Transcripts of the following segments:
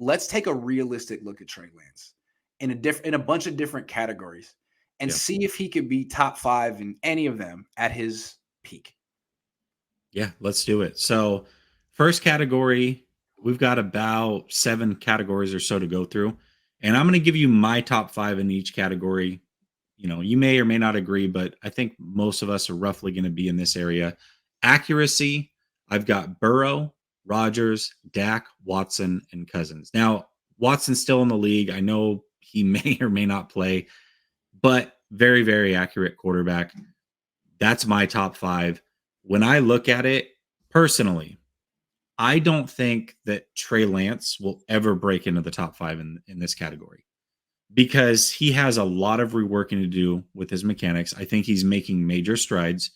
let's take a realistic look at Trey Lance in a bunch of different categories and Yeah. see if he could be top 5 in any of them at his peak. Yeah, let's do it. So, first category, we've got about 7 categories or so to go through. And I'm going to give you my top 5 in each category. You may or may not agree, but I think most of us are roughly going to be in this area. Accuracy, I've got Burrow, Rodgers, Dak, Watson, and Cousins. Now, Watson's still in the league. I know he may or may not play, but very, very accurate quarterback. That's my top 5. When I look at it personally, I don't think that Trey Lance will ever break into the top 5 in this category because he has a lot of reworking to do with his mechanics. I think he's making major strides,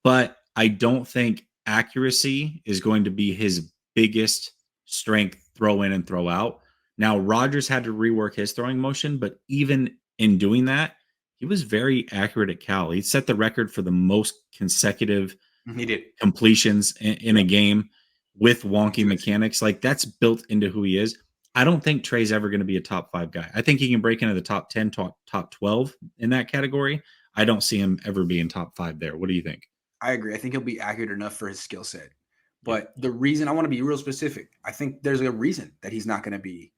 but I don't think accuracy is going to be his biggest strength throw in and throw out. Now, Rodgers had to rework his throwing motion, but even in doing that, he was very accurate at Cal. He set the record for the most consecutive He did. completions in a game with wonky mechanics. Like, that's built into who he is. I don't think Trey's ever going to be a top 5 guy. I think he can break into the top 10, top 12 in that category. I don't see him ever being top 5 there. What do you think? I agree. I think he'll be accurate enough for his skill set. But the reason I want to be real specific, I think there's a reason that he's not going to be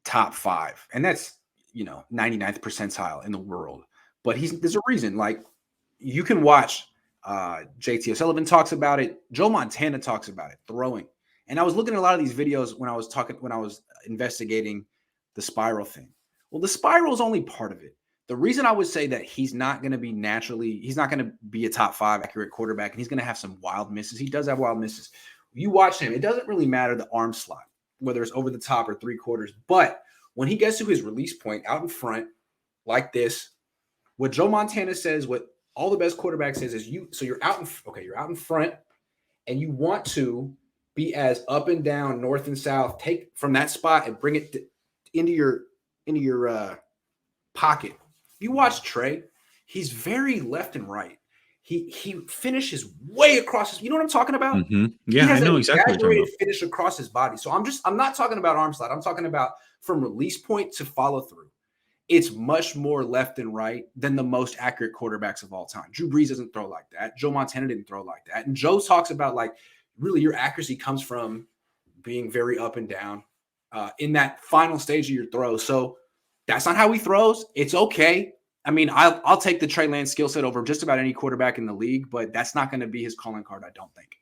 top 5. And that's, 99th percentile in the world. But there's a reason. Like, you can watch JT O'Sullivan talks about it. Joe Montana talks about it, throwing. And I was looking at a lot of these videos when I was investigating the spiral thing. Well, the spiral is only part of it. The reason I would say that he's not going to be a top 5 accurate quarterback, and he's going to have some wild misses. He does have wild misses. You watch him, it doesn't really matter the arm slot, whether it's over the top or 3/4. But when he gets to his release point out in front, like this, what Joe Montana says, what all the best quarterbacks says is you're out in front, and you want to be as up and down, north and south, take from that spot and bring it into your pocket. You watch Trey, he's very left and right. He finishes way across his, you know what I'm talking about? Mm-hmm. Yeah, he has I know an exactly what you're talking about. finish across his body. So I'm not talking about arm slot. I'm talking about from release point to follow through. It's much more left and right than the most accurate quarterbacks of all time. Drew Brees doesn't throw like that. Joe Montana didn't throw like that. And Joe talks about, like, really your accuracy comes from being very up and down in that final stage of your throw. So that's not how he throws. It's okay. I mean, I'll take the Trey Lance skill set over just about any quarterback in the league, but that's not going to be his calling card, I don't think.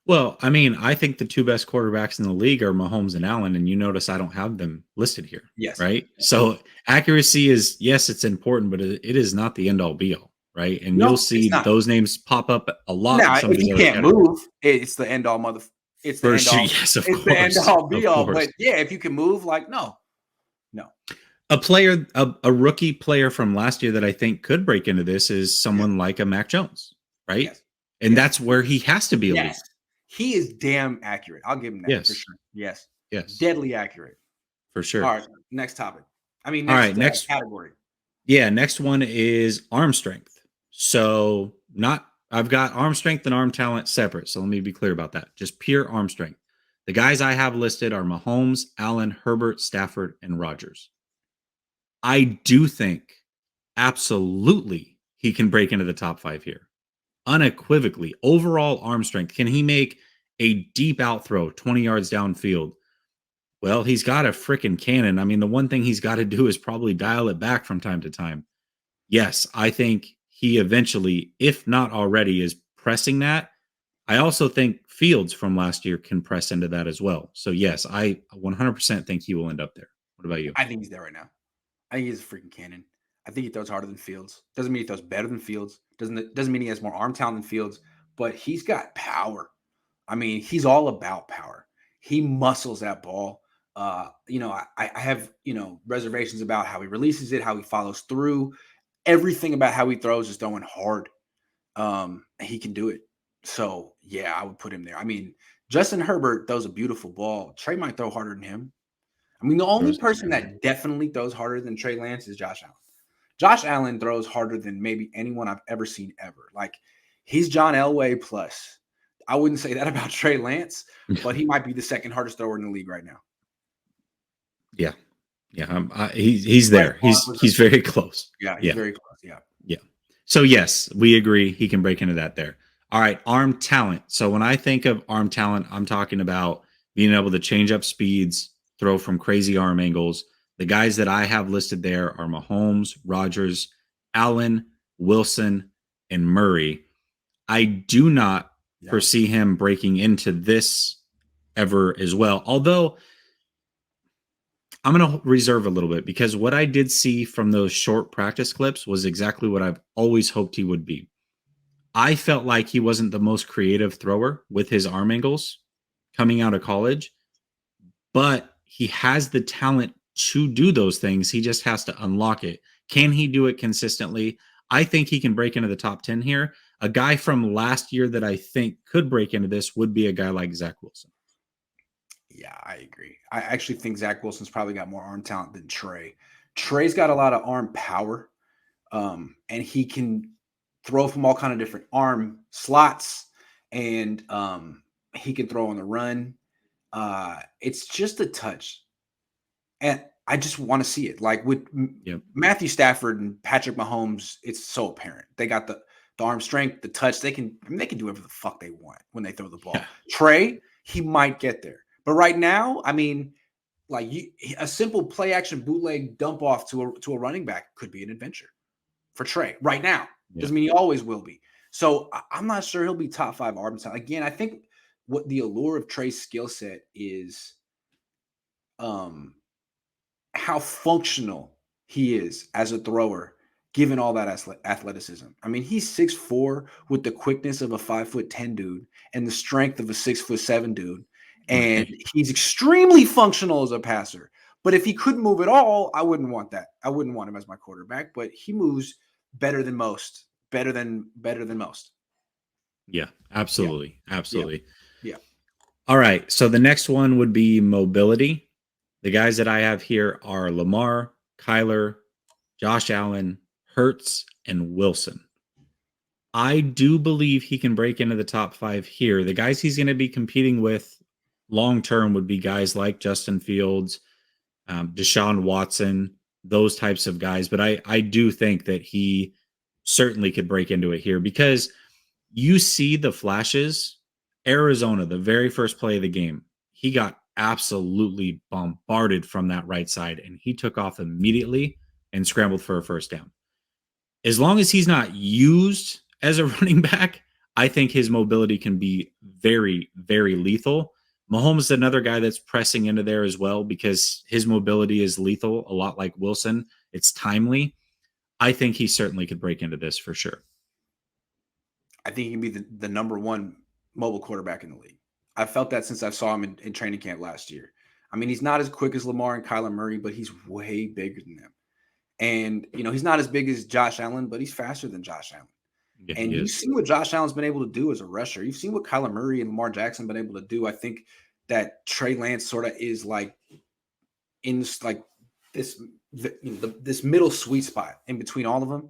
Well, I mean, I think the 2 best quarterbacks in the league are Mahomes and Allen, and you notice I don't have them listed here. Yes. Right? So accuracy is, yes, it's important, but it is not the end all be all, right? And you'll see those names pop up a lot. Now, if you can't move, it's the end all it's the end all. Yes, of it's course. the end all be all. But yeah, if you can move, like, no. A player, a rookie player from last year that I think could break into this is someone like a Mac Jones, right? Yes. And that's where he has to be elite. Yes. He is damn accurate. I'll give him that for sure. Yes. Deadly accurate. For sure. All right. Next topic. Next category. Yeah. Next one is arm strength. So I've got arm strength and arm talent separate. So let me be clear about that. Just pure arm strength. The guys I have listed are Mahomes, Allen, Herbert, Stafford, and Rodgers. I do think absolutely he can break into the top 5 here. Unequivocally, overall arm strength. Can he make a deep out throw 20 yards downfield? Well, he's got a freaking cannon. I mean, the one thing he's got to do is probably dial it back from time to time. Yes, I think he eventually, if not already, is pressing that. I also think Fields from last year can press into that as well. So yes, I 100% think he will end up there. What about you? I think he's there right now. I think he's a freaking cannon. I think he throws harder than Fields. Doesn't mean he throws better than Fields. Doesn't mean he has more arm talent than Fields, but he's got power. I mean, he's all about power. He muscles that ball. I have, reservations about how he releases it, how he follows through. Everything about how he throws is throwing hard. He can do it. So, yeah, I would put him there. I mean, Justin Herbert throws a beautiful ball. Trey might throw harder than him. I mean, the only person that definitely throws harder than Trey Lance is Josh Allen. Josh Allen throws harder than maybe anyone I've ever seen ever. Like, he's John Elway plus. I wouldn't say that about Trey Lance, but he might be the second hardest thrower in the league right now. Yeah. Yeah. He's Right. there. He's very close. Yeah, he's Yeah. very close. Yeah. Yeah. So yes, we agree he can break into that there. All right, arm talent. So when I think of arm talent, I'm talking about being able to change up speeds, throw from crazy arm angles. The guys that I have listed there are Mahomes, Rodgers, Allen, Wilson, and Murray. I do not Yeah. foresee him breaking into this ever as well. Although I'm going to reserve a little bit because what I did see from those short practice clips was exactly what I've always hoped he would be. I felt like he wasn't the most creative thrower with his arm angles coming out of college, but he has the talent to do those things. He just has to unlock it. Can he do it consistently? I think he can break into the top 10 here. A guy from last year that I think could break into this would be a guy like Zach Wilson. Yeah, I agree. I actually think Zach Wilson's probably got more arm talent than Trey. Trey's got a lot of arm power, and he can throw from all kind of different arm slots, and he can throw on the run. It's just a touch, and I just want to see it. Like with Yep. Matthew Stafford and Patrick Mahomes, it's so apparent. They got the arm strength, the touch. They can do whatever the fuck they want when they throw the ball. Yeah. Trey, he might get there, but right now, I mean, like a simple play action bootleg dump off to a running back could be an adventure for Trey right now. Yeah. Doesn't mean he always will be. So I'm not sure he'll be top 5 arm talent. Again, I think what the allure of Trey's skill set is, um, how functional he is as a thrower, given all that athleticism. I mean, he's 6'4" with the quickness of a 5'10" dude and the strength of a 6'7" dude. And Right. he's extremely functional as a passer. But if he couldn't move at all, I wouldn't want that. I wouldn't want him as my quarterback. But he moves better than most. Better than most. Yeah, Yeah. absolutely. Yeah. Absolutely. Yeah. All right. So the next one would be mobility. The guys that I have here are Lamar, Kyler, Josh Allen, Hertz, and Wilson. I do believe he can break into the top 5 here. The guys he's going to be competing with long term would be guys like Justin Fields, Deshaun Watson, those types of guys. But I do think that he certainly could break into it here because you see the flashes. Arizona, the very first play of the game, he got absolutely bombarded from that right side and he took off immediately and scrambled for a first down. As long as he's not used as a running back, I think his mobility can be very, very lethal. Mahomes is another guy that's pressing into there as well because his mobility is lethal, a lot like Wilson. It's timely. I think he certainly could break into this for sure. I think he can be the number 1 mobile quarterback in the league. I felt that since I saw him in training camp last year. I mean, he's not as quick as Lamar and Kyler Murray, but he's way bigger than them. And, he's not as big as Josh Allen, but he's faster than Josh Allen. Yeah, And he you've is. seen what Josh Allen's been able to do as a rusher. You've seen what Kyler Murray and Lamar Jackson been able to do. I think that Trey Lance sort of is like in like this this middle sweet spot in between all of them,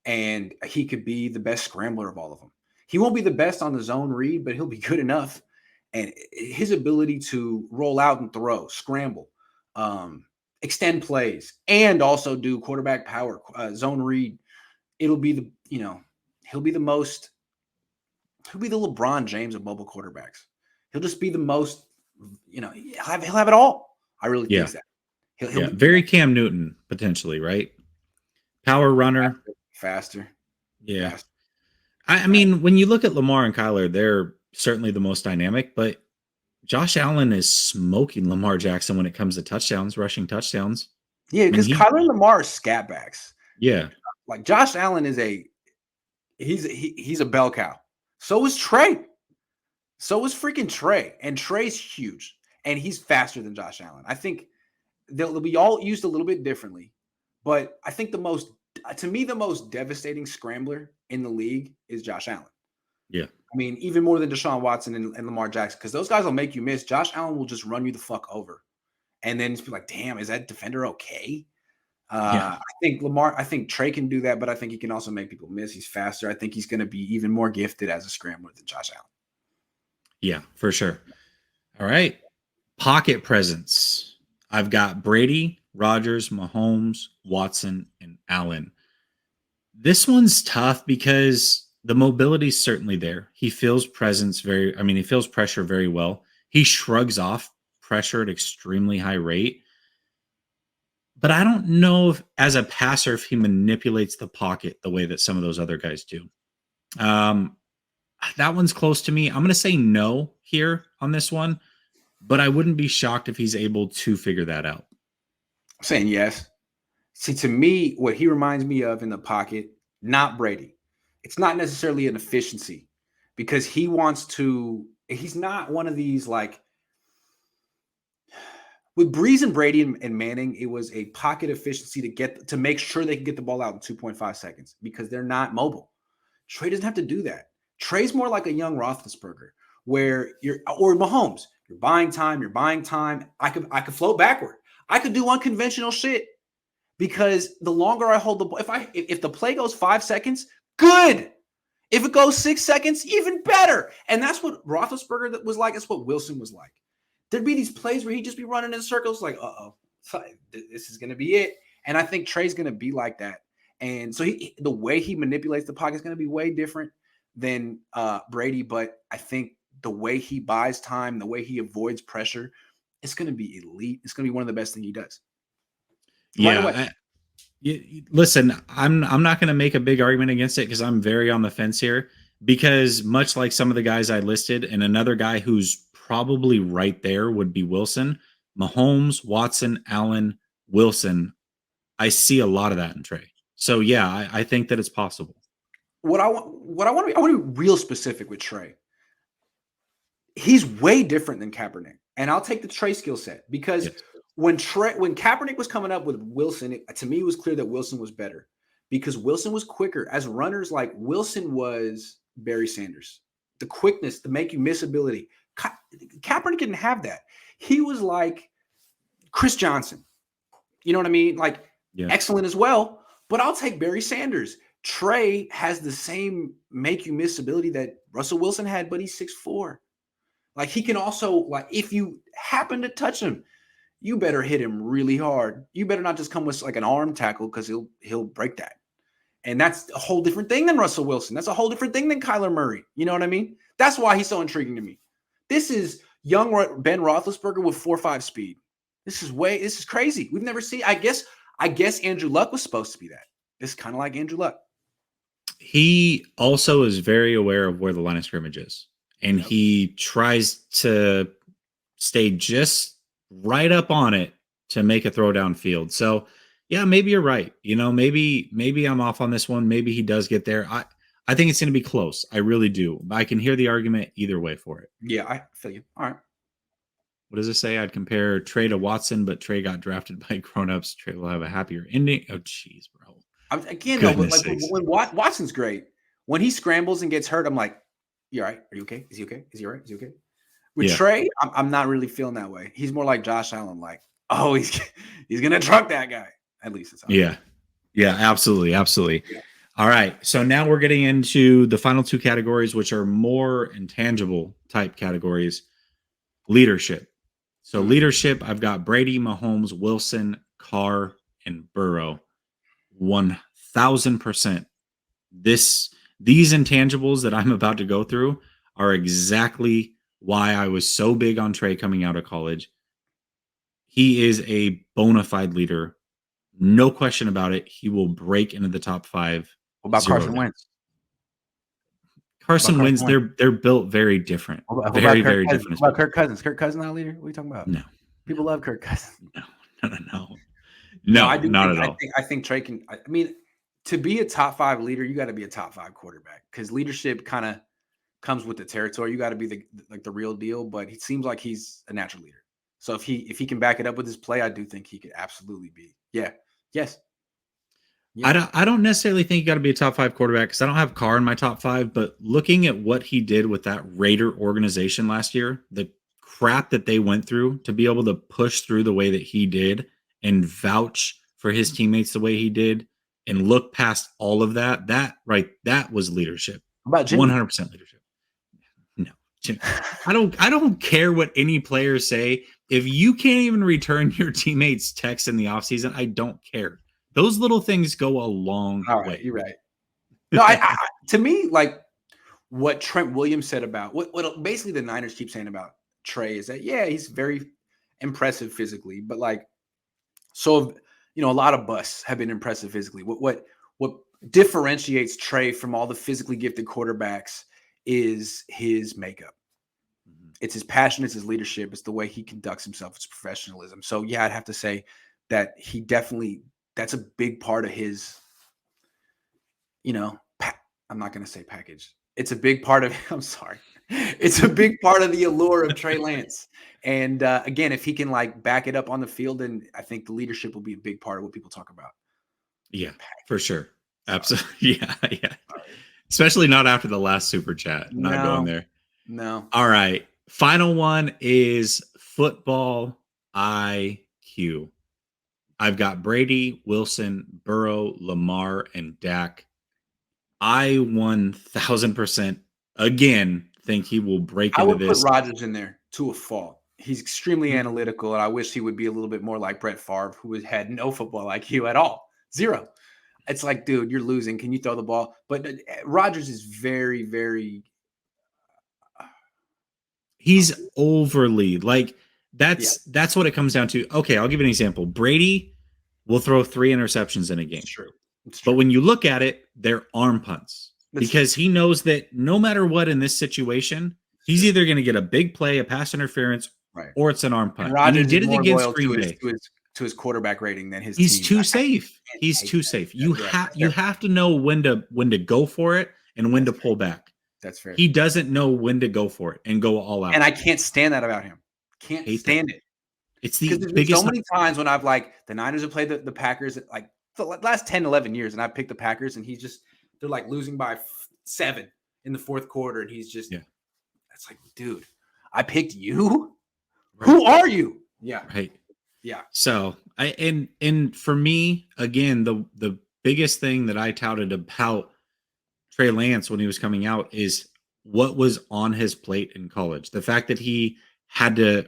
and he could be the best scrambler of all of them. He won't be the best on the zone read, but he'll be good enough. And his ability to roll out and throw, scramble, extend plays, and also do quarterback power, zone read, it'll be he'll be the most, he'll be the LeBron James of mobile quarterbacks. He'll just be the most, he'll have it all. I really Yeah. think that. He'll be Very Cam Newton potentially, right? Power runner. faster. Yeah. Faster. I mean, when you look at Lamar and Kyler, they're certainly the most dynamic, but Josh Allen is smoking Lamar Jackson when it comes to touchdowns, rushing touchdowns. Yeah, because Kyler and Lamar are scat backs. Yeah. Like Josh Allen is he's a bell cow. So is Trey. So is freaking Trey. And Trey's huge. And he's faster than Josh Allen. I think they'll be all used a little bit differently. But I think the most devastating scrambler in the league is Josh Allen. Yeah. I mean, even more than Deshaun Watson and Lamar Jackson, because those guys will make you miss. Josh Allen will just run you the fuck over. And then just be like, damn, is that defender okay? I think Trey can do that, but I think he can also make people miss. He's faster. I think he's going to be even more gifted as a scrambler than Josh Allen. Yeah, for sure. All right. Pocket presence. I've got Brady, Rodgers, Mahomes, Watson, and Allen. This one's tough because the mobility is certainly there. He feels he feels pressure very well. He shrugs off pressure at extremely high rate. But I don't know if, as a passer, if he manipulates the pocket the way that some of those other guys do. Um, that one's close to me. I'm going to say no here on this one, but I wouldn't be shocked if he's able to figure that out. I'm saying yes. See, to me, what he reminds me of in the pocket, not Brady. It's not necessarily an efficiency because he's not one of these like with Breeze and Brady and Manning, it was a pocket efficiency to make sure they can get the ball out in 2.5 seconds because they're not mobile. Trey doesn't have to do that. Trey's more like a young Roethlisberger, or Mahomes. You're buying time. I could float backward. I could do unconventional shit because the longer I hold the ball, if the play goes 5 seconds, good. If it goes 6 seconds, even better. And that's what Roethlisberger was like. That's what Wilson was like. There'd be these plays where he'd just be running in circles like, this is going to be it. And I think Trey's going to be like that. And so the way he manipulates the pocket is going to be way different than Brady. But I think the way he buys time, the way he avoids pressure, it's going to be elite. It's going to be one of the best things he does. Yeah. Listen, I'm not going to make a big argument against it because I'm very on the fence here. Because much like some of the guys I listed, and another guy who's probably right there would be Wilson, Mahomes, Watson, Allen, Wilson. I see a lot of that in Trey. So yeah, I think that it's possible. I want to be real specific with Trey. He's way different than Kaepernick, and I'll take the Trey skill set because when Kaepernick was coming up with Wilson, to me it was clear that Wilson was better because Wilson was quicker as runners. Like Wilson was Barry Sanders, the quickness, the make you miss ability. Kaepernick didn't have that. He was like Chris Johnson. You know what I mean? Like excellent as well, but I'll take Barry Sanders. Trey has the same make you miss ability that Russell Wilson had, but he's 6'4". Like he can also, like, if you happen to touch him, you better hit him really hard. You better not just come with like an arm tackle because he'll break that. And that's a whole different thing than Russell Wilson. That's a whole different thing than Kyler Murray. You know what I mean? That's why he's so intriguing to me. This is young Ben Roethlisberger with 4.5 speed. This is crazy. We've never seen. I guess Andrew Luck was supposed to be that. This is kind of like Andrew Luck. He also is very aware of where the line of scrimmage is, and he tries to stay just right up on it to make a throw downfield. So, yeah, maybe you're right. You know, maybe I'm off on this one. Maybe he does get there. I think it's going to be close. I really do. I can hear the argument either way for it. Yeah, I feel you. All right. What does it say? I'd compare Trey to Watson, but Trey got drafted by grown-ups. Trey will have a happier ending. Oh, jeez, bro. When Watson's great. When he scrambles and gets hurt, I'm like, you all right? Are you okay? Is he okay? Is he all right? Is he okay? With Trey, I'm not really feeling that way. He's more like Josh Allen, like, oh, he's going to truck that guy. At least it's Yeah, absolutely. Yeah. All right, so now we're getting into the final two categories, which are more intangible type categories. Leadership. So leadership, I've got Brady, Mahomes, Wilson, Carr, and Burrow. 1,000%. These intangibles that I'm about to go through are exactly why I was so big on Trey coming out of college. He is a bona fide leader. No question about it. He will break into the top 5. What about Carson Wentz? Carson Wentz, they're built very different. Very different. What about Kirk Cousins? Kirk Cousins not a leader? What are you talking about? No. People love Kirk Cousins. No, not at all. I think Trey can. I mean, to be a top 5 leader, you got to be a top 5 quarterback because leadership kind of comes with the territory. You got to be the real deal. But he seems like he's a natural leader. So if he can back it up with his play, I do think he could absolutely be. Yes. I don't necessarily think you got to be a top 5 quarterback because I don't have Carr in my top 5. But looking at what he did with that Raider organization last year, the crap that they went through to be able to push through the way that he did and vouch for his teammates the way he did and look past all of that, that was leadership. About Jimmy? 100% leadership. No, Jimmy. I don't care what any players say. if you can't even return your teammates' texts in the offseason, I don't care. Those little things go a long All right, way. you're right. No, I to me, like what Trent Williams said about what basically the Niners keep saying about Trey is that yeah, he's very impressive physically, but like so a lot of busts have been impressive physically. What differentiates Trey from all the physically gifted quarterbacks is his makeup. It's his passion, it's his leadership, it's the way he conducts himself, it's professionalism. So yeah, I'd have to say that he definitely that's a big part of his, I'm not going to say package. It's a big part of. I'm sorry. It's a big part of the allure of Trey Lance. And again, if he can like back it up on the field, then I think the leadership will be a big part of what people talk about. Yeah, for sure. Absolutely. Yeah, yeah. Especially not after the last super chat. Not going there. No. All right. Final one is football IQ. I've got Brady, Wilson, Burrow, Lamar, and Dak. I 1000% again think he will break I into would put this. Rodgers in there to a fault. He's extremely Mm. analytical, and I wish he would be a little bit more like Brett Favre, who had no football IQ at all. Zero. It's like, dude, you're losing. Can you throw the ball? But Rodgers is very, very. He's overly like Yeah, that's what it comes down to. Okay, I'll give you an example. Brady will throw 3 interceptions in a it's game. true. It's But true. when you look at it, they're arm punts That's because he knows that no matter what in this situation, he's true. either going to get a big play, a pass interference, Right. or it's an arm And punt. And he Rodgers is did it more against loyal Green Bay. to his quarterback rating than his He's team. too safe. I can't He's take too that. safe. Yeah, You have to know when to go for it and when to that's fair. pull back. That's fair. He doesn't know when to go for it and go all out. And I can't stand that about him. Can't Hate that. stand it. It's Because the there's been so biggest. many times when I've like the Niners have played the Packers like the last 10, 11 years, and I've picked the Packers, and they're like losing by 7 in the fourth quarter, and he's just it's like, dude, I picked you. Right. Who are you? Yeah. Right. Yeah. So and for me, again, the biggest thing that I touted about Trey Lance when he was coming out is what was on his plate in college. The fact that he had to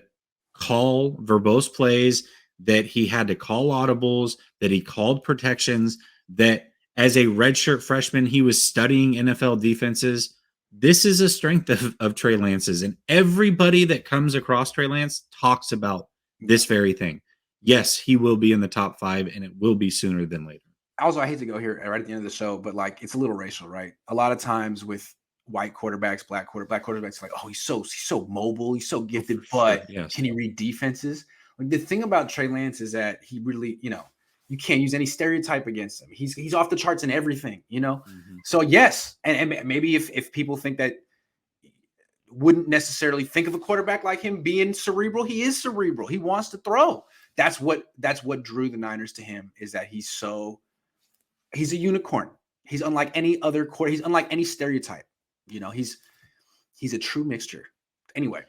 call verbose plays, that he had to call audibles, that he called protections, that as a redshirt freshman, he was studying NFL defenses. This is a strength of Trey Lance's. And everybody that comes across Trey Lance talks about this very thing. Yes, he will be in the top 5, and it will be sooner than later. Also, I hate to go here right at the end of the show, but like it's a little racial, right? A lot of times with white quarterbacks, black quarterbacks, like, oh, he's so mobile, he's so gifted, but can he read defenses? Like the thing about Trey Lance is that he really, you can't use any stereotype against him. He's off the charts in everything, Mm-hmm. So yes, and maybe if people think that wouldn't necessarily think of a quarterback like him being cerebral, he is cerebral. He wants to throw. That's what drew the Niners to him, is that he's a unicorn. He's unlike any other quarter. He's unlike any stereotype. He's a true mixture. Anyway.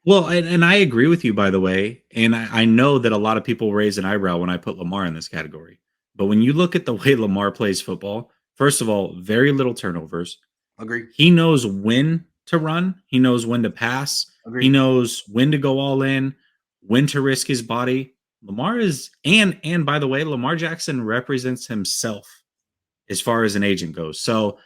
Well, and I agree with you, by the way. And I know that a lot of people raise an eyebrow when I put Lamar in this category. But when you look at the way Lamar plays football, first of all, very little turnovers. Agree. He knows when to run. He knows when to pass. Agree. He knows when to go all in, when to risk his body. Lamar is, and by the way, Lamar Jackson represents himself as far as an agent goes. So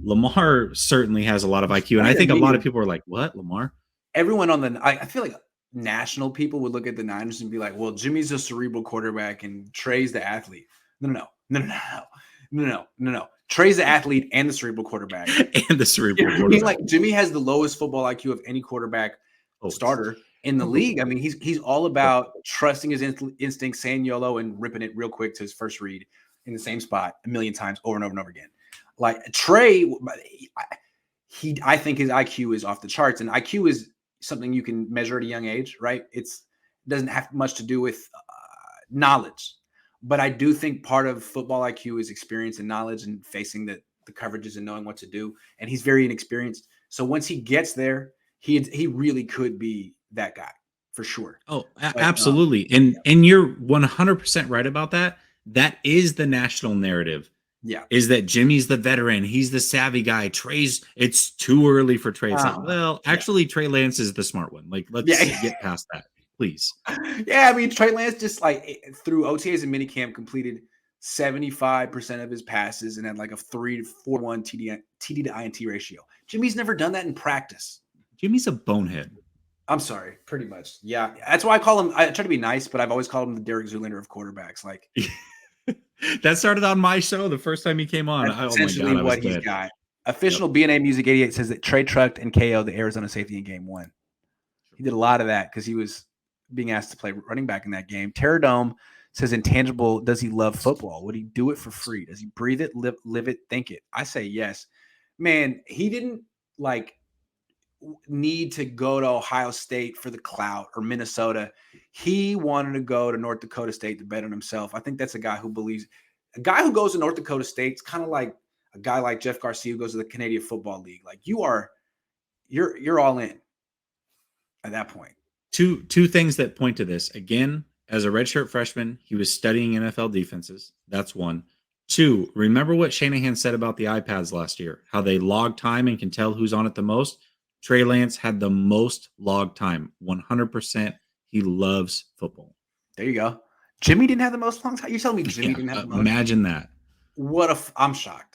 Lamar certainly has a lot of IQ. And I think a lot of people are like, what, Lamar? Everyone I feel like national people would look at the Niners and be like, well, Jimmy's a cerebral quarterback and Trey's the athlete. No. Trey's the athlete and the cerebral quarterback. And the cerebral quarterback. Like Jimmy has the lowest football IQ of any quarterback starter in the league. I mean, he's all about trusting his instincts, saying YOLO, and ripping it real quick to his first read in the same spot a million times over and over and over again. Like Trey, I think his IQ is off the charts, and IQ is something you can measure at a young age, right? It doesn't have much to do with knowledge, but I do think part of football IQ is experience and knowledge and facing the coverages and knowing what to do. And he's very inexperienced. So once he gets there, he really could be that guy for sure. Oh, absolutely. And you're 100% right about that. That is the national narrative. Yeah. Is that Jimmy's the veteran. He's the savvy guy. It's too early for Trey. Actually, Trey Lance is the smart one. Like, let's get past that. please. Yeah, I mean, Trey Lance just through OTAs and minicamp completed 75% of his passes and had like a 3-4-1 TD to INT ratio. Jimmy's never done that in practice. Jimmy's a bonehead. I'm sorry, pretty much. Yeah, that's why I call him. I try to be nice, but I've always called him the Derek Zoolander of quarterbacks. Like that started on my show the first time he came on. that's Oh my essentially god, I was what he's dead. got. Official BNA Music 88 says that Trey trucked and KO the Arizona safety in game 1. He did a lot of that because he was being asked to play running back in that game. Terradome says intangible. Does he love football? Would he do it for free? Does he breathe it, live it, think it? I say yes. Man, he didn't need to go to Ohio State for the clout or Minnesota. He wanted to go to North Dakota State to bet on himself. I think that's a guy who believes. A guy who goes to North Dakota State is kind of like a guy like Jeff Garcia who goes to the Canadian Football League. Like you're all in at that point. Two things that point to this. Again, as a redshirt freshman, he was studying NFL defenses. That's one. Two, remember what Shanahan said about the iPads last year, how they log time and can tell who's on it the most? Trey Lance had the most log time, 100%. He loves football. There you go. Jimmy didn't have the most long time. You're telling me Jimmy didn't have the most? Imagine that. I'm shocked.